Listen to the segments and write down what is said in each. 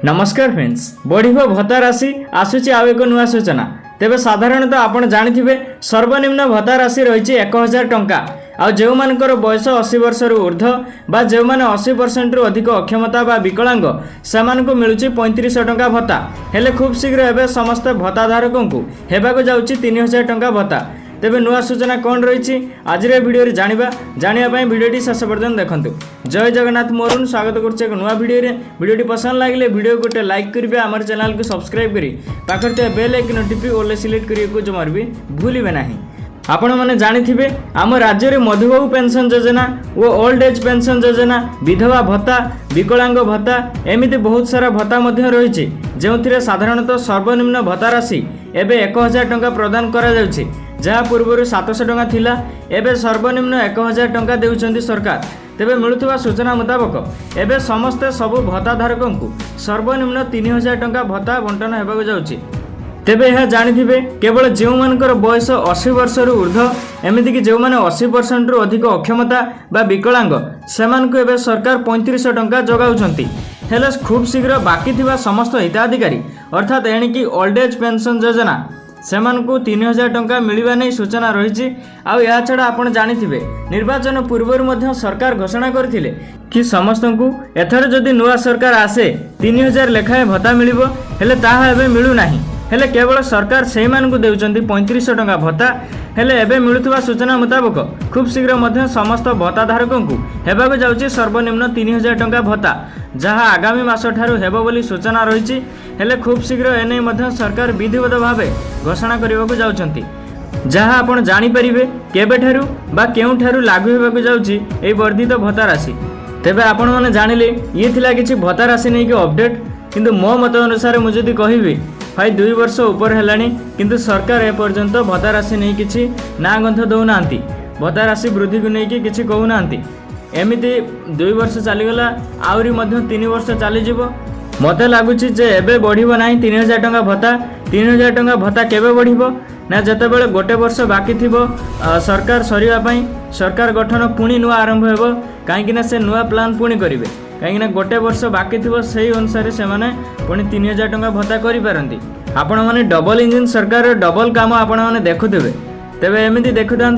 नमस्कार फ्रेंड्स बढ़ भत्ता राशि आसूची आउ एक नुआ सूचना तेबे साधारणतः आपण जानिथिबे सर्वनिम्न भत्ता राशि रही 1000 टंका आ जो मानकर बयस 80 वर्ष ऊर्ध बा जो माने 80% रु अधिक अक्षमता बा विकलांग से मिलूची 3500 टंका भत्ता हेले खूब शीघ्र एवं समस्त भत्ताधारकों को हेबाको जाउची 3000 टंका भत्ता। तेबे नुआ सूचना कौन रही आज भिडियो जानापी भिडियोटी शेष पर्यटन देखूँ। जय जगन्नाथ मोरुन स्वागत करुचे एक नुआ भिडियोटी पसंद लगे भिडियो गोटे लाइक करेंगे आम चैनल को सब्सक्राइब करी पाखे बेल आइकन टिपी ओले सिलेक्ट करने जमार भी भूलिए ना। आपण मैंने जानिथिबे आम राज्य में मधुबाबू पेंशन योजना और ओल्ड एज पेंशन योजना विधवा भत्ता विकलांग भत्ता एमती बहुत सारा भत्ता रही जो साधारणतः सर्वनिम्न भत्ता राशि एवं 1000 टंका प्रदान करा जाउछि जहाँ पूर्व 700 टंका थिला एवं सर्वनिम्न 1000 टंका देउछन्ति सरकार। तेबे मिलुवा सूचना मुताबक एवं समस्ते सबु भत्ताधारकों को सर्वनिम्न 3000 टंका भत्ता बंटन होगा जाउछि। तेबे यह जानिथिबे केवल जो मानकर बयस 80 वर्ष ऊर्ध एमती कि जो माने 80% रु अधिक अक्षमता बा विकलांग सेमानकु एबे सरकार 3500 टंका जगाउछन्ति। हेले खूब शीघ्र बाकी थिबा समस्त हिताधिकारी अर्थात एणिकी ओल्ड एज पेंशन योजना सेमानकु 3000 टंका मिलवा नहीं सूचना रही। आ छड़ा आपण जानिथिबे निर्वाचन पूर्व मध्य सरकार घोषणा करथिले कि समस्त को एथर जदि नुआ सरकार आसे 3000 लेखाएं भत्ता मिलिबो हेले ताहा एबे मिलु नाही हेले केवल सरकार से मानकु देउचंती 3500 टंका भत्ता हेले एबे मिलुथुवा सूचना मुताबक खूब शीघ्र मध्य समस्त भत्ताधारकों को हेबाको जाउची सर्वनिम्न 3000 टंका भत्ता जहाँ आगामी मास ठारू हेबो बोली सूचना रही। हेले खूब शीघ्र एने मध्य सरकार विधिवत भावे घोषणा करबाको जाउचंती जहाँ आपण जानि परिबे केबे ठारू बा केउ ठारू लागू हेबाको जाउची एई वर्धित भत्ता राशि। तेबे आपण माने जानिले ये थिला किछि भत्ता राशि नै कि अपडेट किंतु मो मत अनुसार मु जदि कहिबे भाई 2 वर्ष ऊपर हेलानी किंतु सरकार एपर्यंत भत्ता राशि नहीं किछि ना गंथ दौना भत्ता राशि वृद्धि को लेकिन किछि कहूना एमती 2 वर्ष चलीगला आहरी 3 वर्ष चलीज मत लगुच एबे बढ़िबो नाही 3000 टंका भत्ता 3000 टंका भत्ता केबे बढ़िबो ना जेतेबेले गोटे वर्ष बाकी थिबो सरकार सरीवा पई सरकार गठन पुणी नुआ आरंभ हेबो काहेकि से नुआ प्लान पुणी करिवे कहीं गोटे वर्ष बाकी थी से अनुसार से पुणी 3000 टंका भत्ता करें। आपण मैंने डबल इंजिन सरकार डबल काम आपण मैंने देखुवे तेबे एमती देखु था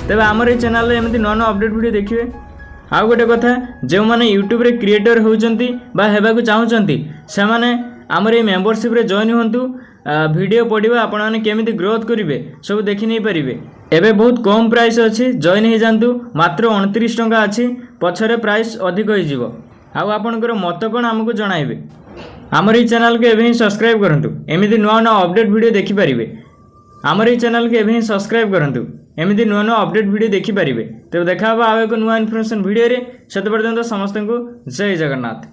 तेबे आमर ये चैनल एमती नुआ नुआ अपडेट वीडियो देखिए। आउ गोटे कथा जो मैंने यूट्यूब रे क्रिएटर होउचंती बा हेबाकु चाहूचंती से माने आमर ये मेंबरशिप रे जॉइन हुंतु वीडियो पढ़िबा आपण माने केमिति ग्रोथ करिवे सब देखि नै परिबे। एबे बहुत कम प्राइस अछि जॉइन हो जांतु मात्र 29 टंका अछि पछरे प्राइस अधिक होई जिवो। आउ आपणकर मत कौन आमको जणाइबे आमर ये चैनल को एवं सब्सक्राइब करंतु एमिति नुआ नुआ अपडेट वीडियो देखि परिबे। आमर ये चैनल को एवं सब्सक्राइब करंतु एमिति नुआ नुआ अपडेट वीडियो देखि परिबे। तो देखा आउ एक नुआ इन्फॉर्मेशन वीडियो रे सेते पर्यंत समस्त को जय जगन्नाथ।